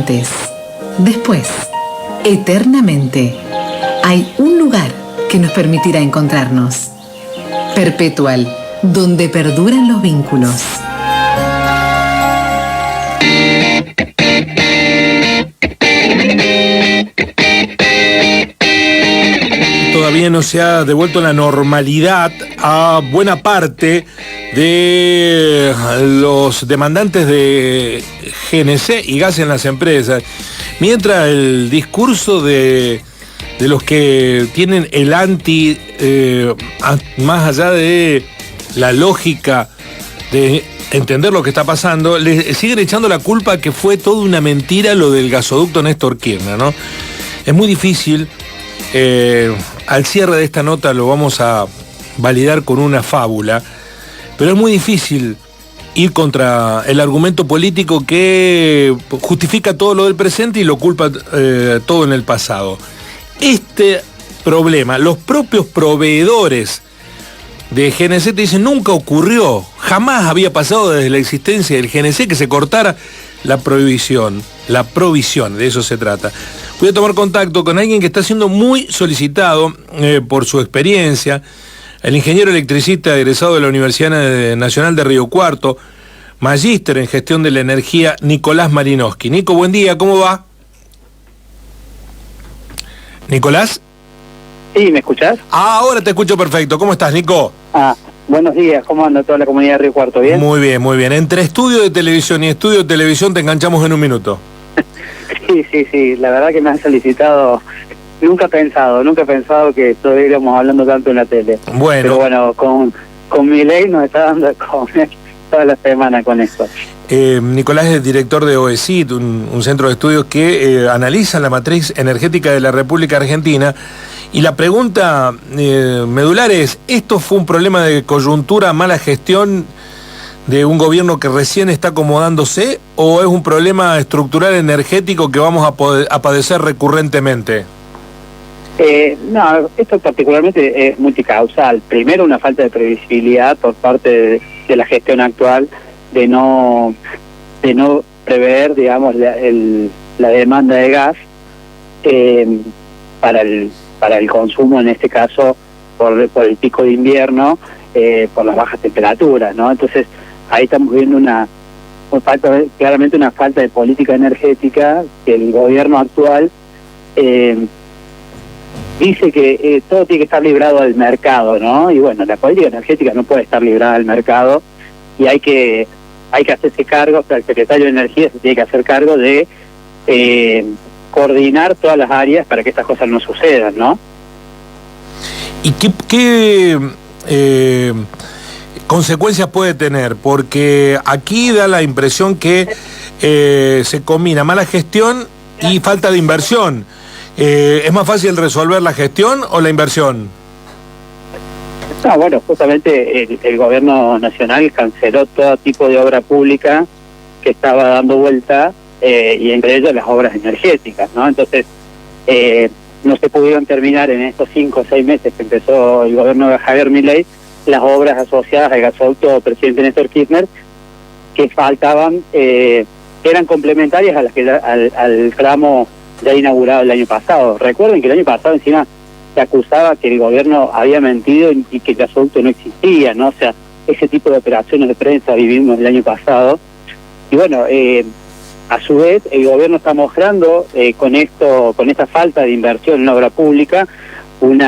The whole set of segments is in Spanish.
Antes, después, eternamente, hay un lugar que nos permitirá encontrarnos. Perpetual, donde perduran los vínculos. Todavía no se ha devuelto la normalidad a buena parte de los demandantes de GNC y gas en las empresas, mientras el discurso de los que tienen el anti, más allá de la lógica de entender lo que está pasando, le siguen echando la culpa que fue toda una mentira lo del gasoducto Néstor Kirchner, ¿no? Es muy difícil. Al cierre de esta nota lo vamos a validar con una fábula, pero es muy difícil ir contra el argumento político que justifica todo lo del presente y lo culpa todo en el pasado. Este problema, los propios proveedores de GNC te dicen, nunca ocurrió, jamás había pasado desde la existencia del GNC que se cortara la provisión, de eso se trata. Voy a tomar contacto con alguien que está siendo muy solicitado por su experiencia, el ingeniero electricista egresado de la Universidad Nacional de Río Cuarto, magíster en gestión de la energía, Nicolás Malinowski. Nico, buen día, ¿cómo va? ¿Nicolás? Sí, ¿me escuchás? Ah, ahora te escucho perfecto. ¿Cómo estás, Nico? Buenos días, ¿cómo anda toda la comunidad de Río Cuarto? ¿Bien? Muy bien, muy bien. Entre estudio de televisión y estudio de televisión te enganchamos en un minuto. Sí, la verdad que me han solicitado, nunca he pensado que estuviéramos hablando tanto en la tele. Bueno. Pero bueno, con mi ley nos está dando de comer toda la semana con esto. Nicolás es director de OECIT, un centro de estudios que analiza la matriz energética de la República Argentina. Y la pregunta medular es, ¿esto fue un problema de coyuntura, mala gestión de un gobierno que recién está acomodándose, o es un problema estructural energético que vamos a padecer recurrentemente? No, esto particularmente es multicausal. Primero, una falta de previsibilidad por parte de la gestión actual de no prever, digamos, la demanda de gas para el consumo, en este caso por el pico de invierno, por las bajas temperaturas, ¿no? Entonces ahí estamos viendo claramente una falta de política energética, que el gobierno actual dice que todo tiene que estar librado al mercado, ¿no? Y bueno, la política energética no puede estar librada al mercado y hay que hacerse cargo, o sea, el secretario de Energía se tiene que hacer cargo de coordinar todas las áreas para que estas cosas no sucedan, ¿no? ¿Y qué consecuencias puede tener? Porque aquí da la impresión que se combina mala gestión y falta de inversión. ¿Es más fácil resolver la gestión o la inversión? No, bueno, justamente el gobierno nacional canceló todo tipo de obra pública que estaba dando vuelta, y entre ellas las obras energéticas, ¿no? Entonces, no se pudieron terminar en estos 5 o 6 meses que empezó el gobierno de Javier Milei las obras asociadas al gasoducto presidente Néstor Kirchner, que faltaban, eran complementarias a las que al tramo ya inaugurado el año pasado. Recuerden que el año pasado encima se acusaba que el gobierno había mentido y que el gasoducto no existía, ¿no? O sea, ese tipo de operaciones de prensa vivimos el año pasado. Y bueno, a su vez el gobierno está mostrando con esta falta de inversión en obra pública un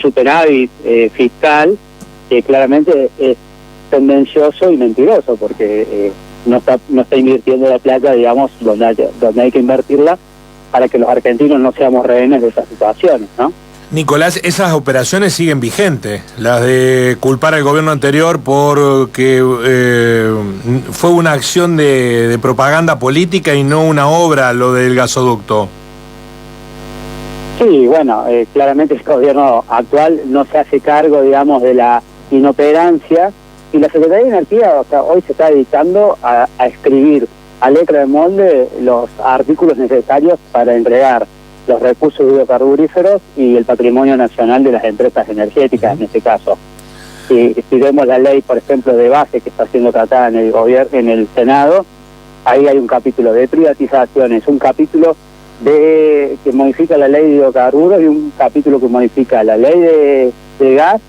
superávit fiscal que claramente es tendencioso y mentiroso, porque no está invirtiendo la plata, digamos, donde hay que invertirla, para que los argentinos no seamos rehenes de esas situaciones, ¿no? Nicolás, esas operaciones siguen vigentes, las de culpar al gobierno anterior porque fue una acción de propaganda política y no una obra, lo del gasoducto. Sí, bueno, claramente el gobierno actual no se hace cargo, digamos, de la inoperancia, y la Secretaría de Energía, o sea, hoy se está dedicando a escribir a letra de molde los artículos necesarios para entregar los recursos hidrocarburíferos y el patrimonio nacional de las empresas energéticas, en este caso. Si vemos la ley, por ejemplo, de base que está siendo tratada en el Senado, ahí hay un capítulo de privatizaciones, un capítulo que modifica la ley de hidrocarburos y un capítulo que modifica la ley de gas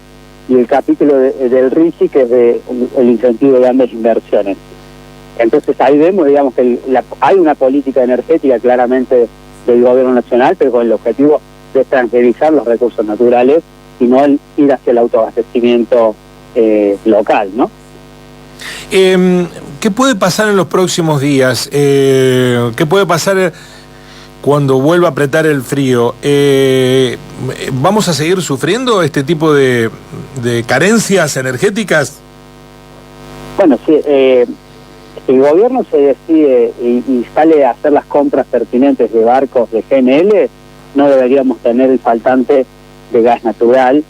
y el capítulo del RIGI, que es el incentivo de grandes inversiones. Entonces ahí vemos, digamos, que hay una política energética claramente del gobierno nacional, pero con el objetivo de extranjerizar los recursos naturales y no ir hacia el autoabastecimiento local, ¿no? ¿Qué puede pasar en los próximos días? ¿Qué puede pasar cuando vuelva a apretar el frío? ¿Vamos a seguir sufriendo este tipo de carencias energéticas? Bueno, sí, el gobierno se decide y sale a hacer las compras pertinentes de barcos de GNL, no deberíamos tener el faltante de gas natural,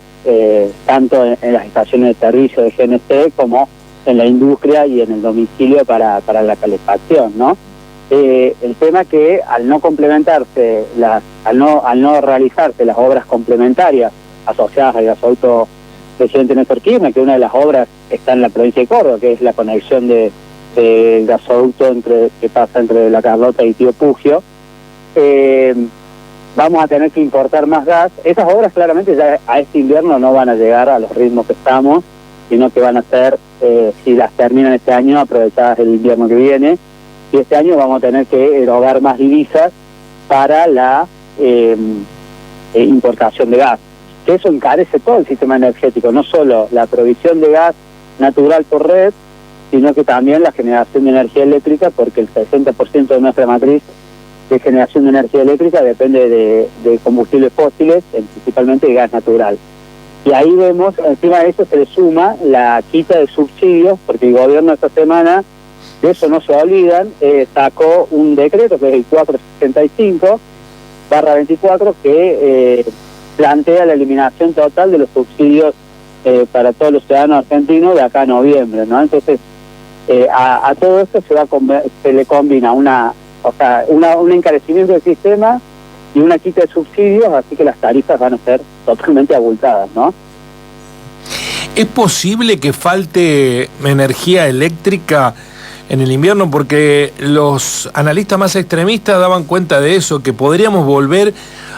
tanto en las estaciones de servicio de GNC como en la industria y en el domicilio para la calefacción, ¿no? El tema que al no complementarse, al no realizarse las obras complementarias asociadas al gasoducto presidente Néstor Kirchner, que una de las obras está en la provincia de Córdoba, que es la conexión del gasoducto que pasa entre La Carlota y Tío Pugio, vamos a tener que importar más gas. Esas obras claramente ya a este invierno no van a llegar a los ritmos que estamos, sino que van a ser, si las terminan este año, aprovechadas el invierno que viene. Y este año vamos a tener que erogar más divisas para la importación de gas. Que eso encarece todo el sistema energético, no solo la provisión de gas natural por red, sino que también la generación de energía eléctrica, porque el 60% de nuestra matriz de generación de energía eléctrica depende de combustibles fósiles, principalmente de gas natural. Y ahí vemos, encima de eso se le suma la quita de subsidios, porque el gobierno esta semana, de eso no se olvidan, sacó un decreto que es el 465/24 que plantea la eliminación total de los subsidios para todos los ciudadanos argentinos de acá a noviembre, ¿no? Entonces, a todo esto se le combina un encarecimiento del sistema y una quita de subsidios, así que las tarifas van a ser totalmente abultadas, ¿no? ¿Es posible que falte energía eléctrica en el invierno? Porque los analistas más extremistas daban cuenta de eso, que podríamos volver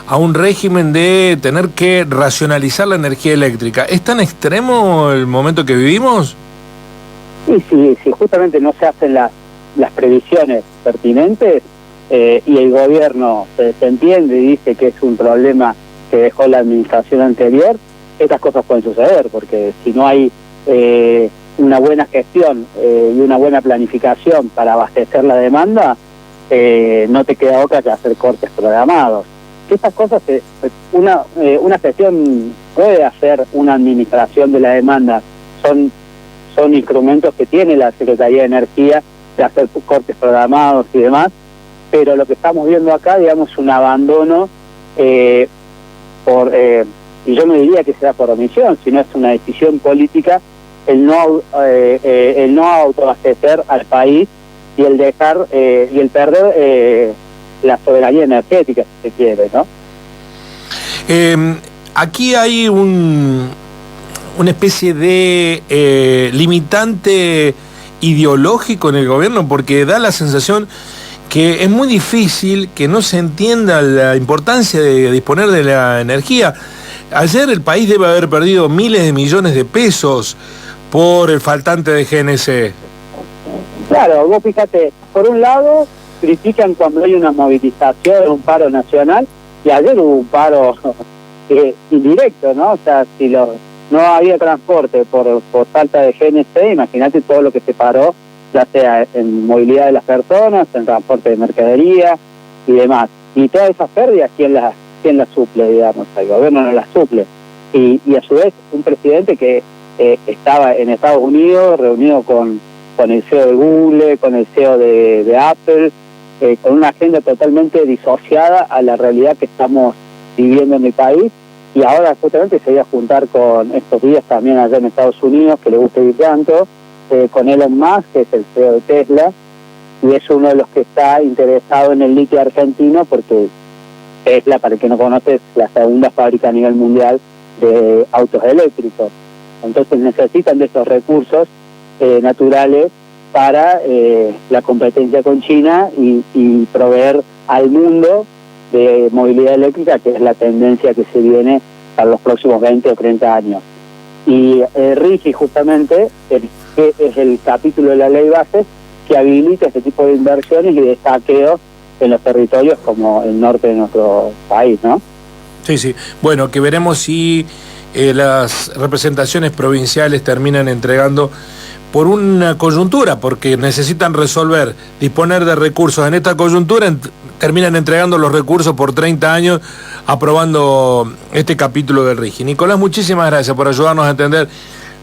a un régimen de tener que racionalizar la energía eléctrica. ¿Es tan extremo el momento que vivimos? Y si justamente no se hacen las previsiones pertinentes y el gobierno se entiende y dice que es un problema que dejó la administración anterior, estas cosas pueden suceder, porque si no hay una buena gestión y una buena planificación para abastecer la demanda, no te queda otra que hacer cortes programados. Estas cosas, una gestión puede hacer una administración de la demanda, son instrumentos que tiene la Secretaría de Energía de hacer cortes programados y demás, pero lo que estamos viendo acá, digamos, es un abandono y yo no diría que sea por omisión, sino es una decisión política el no autoabastecer al país y el dejar y el perder la soberanía energética, si se quiere, ¿no? Aquí hay una especie de limitante ideológico en el gobierno, porque da la sensación que es muy difícil que no se entienda la importancia de disponer de la energía. Ayer el país debe haber perdido miles de millones de pesos por el faltante de GNC. Claro, vos fíjate, por un lado critican cuando hay una movilización, un paro nacional, y ayer hubo un paro indirecto, ¿no? O sea, si no había transporte por falta de GNC, imagínate todo lo que se paró, ya sea en movilidad de las personas, en transporte de mercadería y demás. Y todas esas pérdidas, ¿quién las suple, digamos? El gobierno no las suple. Y a su vez, un presidente que estaba en Estados Unidos, reunido con el CEO de Google, con el CEO de Apple, con una agenda totalmente disociada a la realidad que estamos viviendo en el país, y ahora justamente se iba a juntar con estos días también allá en Estados Unidos, que le gusta ir tanto, con Elon Musk, que es el CEO de Tesla, y es uno de los que está interesado en el litio argentino, porque Tesla, para el que no conoce, es la segunda fábrica a nivel mundial de autos eléctricos. Entonces necesitan de estos recursos naturales para la competencia con China y proveer al mundo de movilidad eléctrica, que es la tendencia que se viene para los próximos 20 o 30 años. Y rige justamente es el capítulo de la ley base que habilita este tipo de inversiones y de saqueos en los territorios como el norte de nuestro país, ¿no? Sí, sí. Bueno, que veremos si las representaciones provinciales terminan entregando por una coyuntura, porque necesitan resolver, disponer de recursos en esta coyuntura, terminan entregando los recursos por 30 años, aprobando este capítulo del RIGI. Nicolás, muchísimas gracias por ayudarnos a entender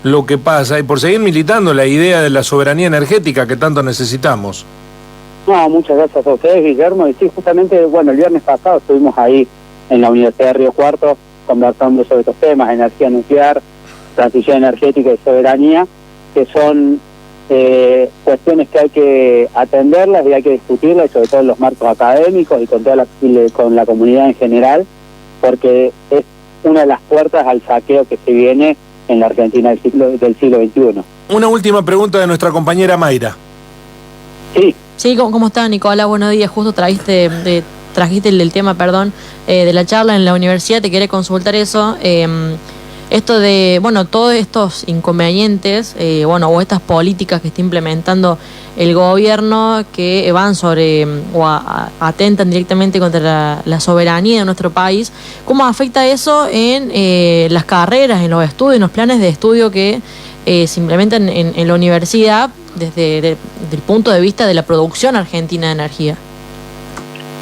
lo que pasa y por seguir militando la idea de la soberanía energética que tanto necesitamos. No, muchas gracias a ustedes, Guillermo. Y sí, justamente, bueno, el viernes pasado estuvimos ahí en la Universidad de Río Cuarto conversando sobre estos temas, energía nuclear, transición energética y soberanía, que son cuestiones que hay que atenderlas y hay que discutirlas, sobre todo en los marcos académicos y con la comunidad en general, porque es una de las puertas al saqueo que se viene en la Argentina del siglo XXI. Una última pregunta de nuestra compañera Mayra. Sí. Sí, ¿cómo está, Nicolás? Buenos días. Justo trajiste el tema, de la charla en la universidad. Te quería consultar eso. Esto de, todos estos inconvenientes, o estas políticas que está implementando el gobierno que van sobre o atentan directamente contra la soberanía de nuestro país, ¿cómo afecta eso en las carreras, en los estudios, en los planes de estudio que se implementan en la universidad desde el punto de vista de la producción argentina de energía?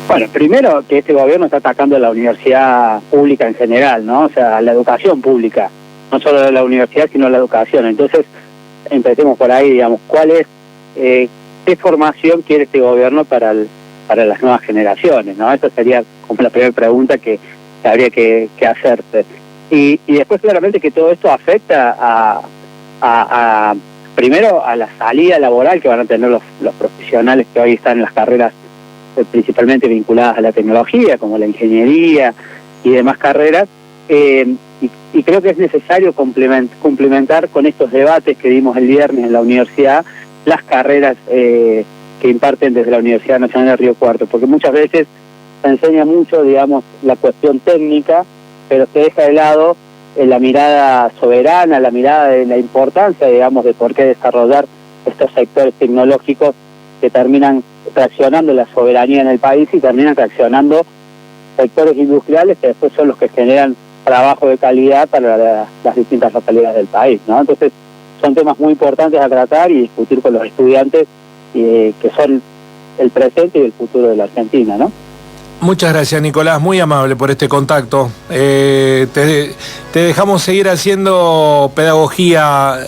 Bueno, primero que este gobierno está atacando a la universidad pública en general, ¿no? O sea, a la educación pública, no solo a la universidad, sino a la educación. Entonces, empecemos por ahí, digamos, ¿cuál es, qué formación quiere este gobierno para las nuevas generaciones, ¿no? Esa sería como la primera pregunta que habría que hacerse. Y después, claramente, que todo esto afecta primero a la salida laboral que van a tener los profesionales que hoy están en las carreras principalmente vinculadas a la tecnología, como la ingeniería y demás carreras, y creo que es necesario complementar con estos debates que dimos el viernes en la universidad, las carreras que imparten desde la Universidad Nacional de Río Cuarto, porque muchas veces se enseña mucho, digamos, la cuestión técnica, pero se deja de lado la mirada soberana, la mirada de la importancia, digamos, de por qué desarrollar estos sectores tecnológicos que terminan traccionando la soberanía en el país y terminan traccionando sectores industriales que después son los que generan trabajo de calidad para las distintas localidades del país, ¿no? Entonces, son temas muy importantes a tratar y discutir con los estudiantes que son el presente y el futuro de la Argentina, ¿no? Muchas gracias, Nicolás, muy amable por este contacto. Te dejamos seguir haciendo pedagogía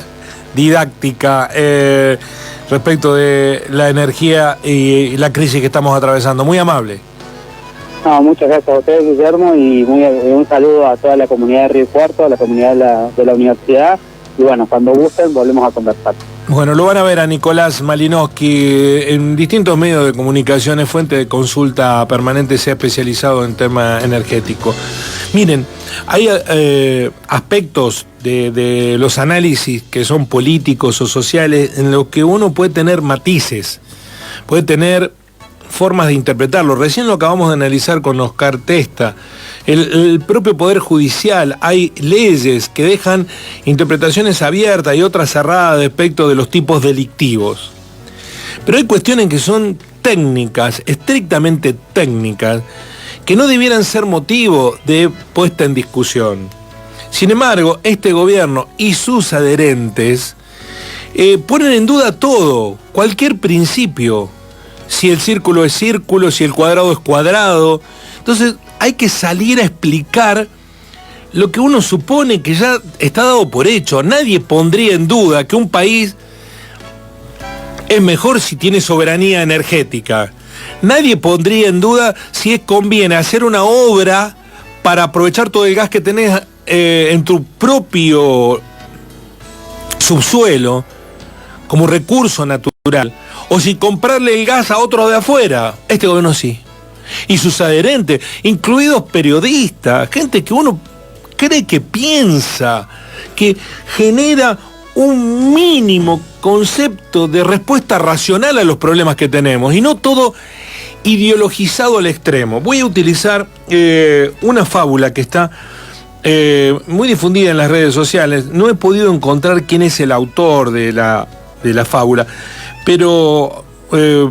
didáctica respecto de la energía y la crisis que estamos atravesando. Muy amable. No, muchas gracias a ustedes, Guillermo, y un saludo a toda la comunidad de Río Cuarto, a la comunidad de la universidad, y bueno, cuando gusten volvemos a conversar. Bueno, lo van a ver a Nicolás Malinowski en distintos medios de comunicación, es fuente de consulta permanente, se ha especializado en tema energético. Miren, hay aspectos de los análisis que son políticos o sociales en los que uno puede tener matices, puede tener formas de interpretarlo. Recién lo acabamos de analizar con Oscar Testa. El propio Poder Judicial, hay leyes que dejan interpretaciones abiertas y otras cerradas respecto de los tipos delictivos. Pero hay cuestiones que son técnicas, estrictamente técnicas, que no debieran ser motivo de puesta en discusión. Sin embargo, este gobierno y sus adherentes ponen en duda todo, cualquier principio. Si el círculo es círculo, si el cuadrado es cuadrado. Entonces hay que salir a explicar lo que uno supone que ya está dado por hecho. Nadie pondría en duda que un país es mejor si tiene soberanía energética. Nadie pondría en duda si conviene hacer una obra para aprovechar todo el gas que tenés en tu propio subsuelo como recurso natural, o si comprarle el gas a otros de afuera. Este gobierno sí. Y sus adherentes, incluidos periodistas, gente que uno cree que piensa, que genera un mínimo concepto de respuesta racional a los problemas que tenemos y no todo ideologizado al extremo. Voy a utilizar una fábula que está muy difundida en las redes sociales. No he podido encontrar quién es el autor de la fábula, pero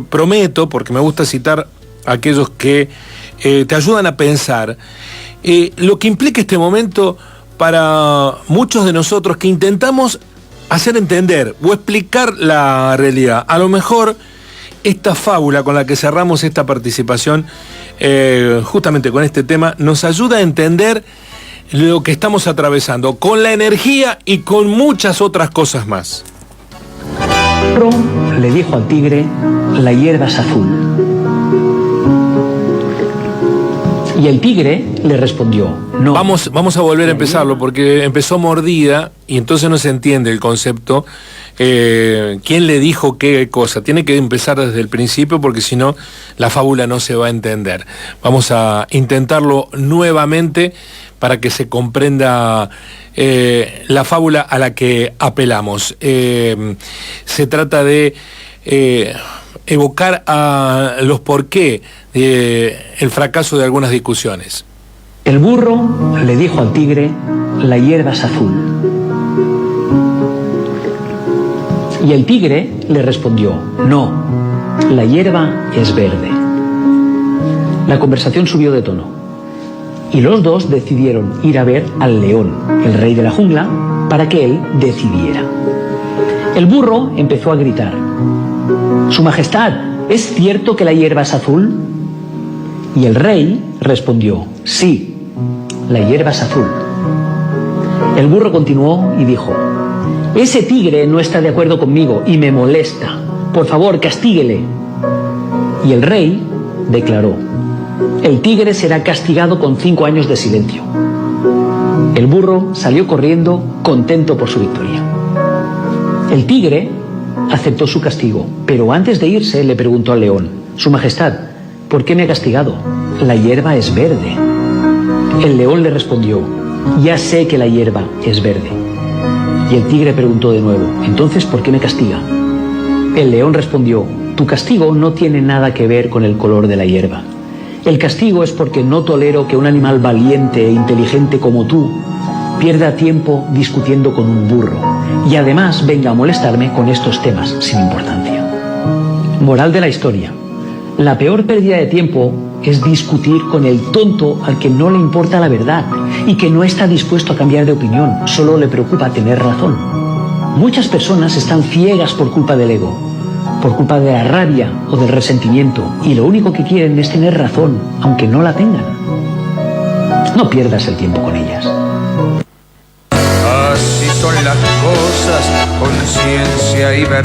prometo, porque me gusta citar a aquellos que te ayudan a pensar, lo que implica este momento para muchos de nosotros que intentamos hacer entender o explicar la realidad. A lo mejor esta fábula con la que cerramos esta participación, justamente con este tema, nos ayuda a entender lo que estamos atravesando, con la energía y con muchas otras cosas más. Le dijo al tigre, la hierba es azul. Y el tigre le respondió, no. Vamos a volver a empezarlo porque empezó mordida y entonces no se entiende el concepto. ¿Quién le dijo qué cosa? Tiene que empezar desde el principio porque si no la fábula no se va a entender. Vamos a intentarlo nuevamente para que se comprenda la fábula a la que apelamos. Se trata de evocar a los porqué del fracaso de algunas discusiones. El burro le dijo al tigre, la hierba es azul. Y el tigre le respondió, no, la hierba es verde. La conversación subió de tono y los dos decidieron ir a ver al león, el rey de la jungla, para que él decidiera. El burro empezó a gritar, Su Majestad, ¿es cierto que la hierba es azul? Y el rey respondió, sí, la hierba es azul. El burro continuó y dijo, ese tigre no está de acuerdo conmigo y me molesta. Por favor, castíguele. Y el rey declaró, el tigre será castigado con 5 años de silencio. El burro salió corriendo, contento por su victoria. El tigre aceptó su castigo, pero antes de irse le preguntó al león, Su Majestad, ¿por qué me ha castigado? La hierba es verde. El león le respondió, ya sé que la hierba es verde. Y el tigre preguntó de nuevo, entonces, ¿por qué me castiga? El león respondió, tu castigo no tiene nada que ver con el color de la hierba. El castigo es porque no tolero que un animal valiente e inteligente como tú pierda tiempo discutiendo con un burro y además venga a molestarme con estos temas sin importancia. Moral de la historia. La peor pérdida de tiempo es discutir con el tonto al que no le importa la verdad y que no está dispuesto a cambiar de opinión, solo le preocupa tener razón. Muchas personas están ciegas por culpa del ego, por culpa de la rabia o del resentimiento, y lo único que quieren es tener razón, aunque no la tengan. No pierdas el tiempo con ellas. Así son las cosas, conciencia y verdad.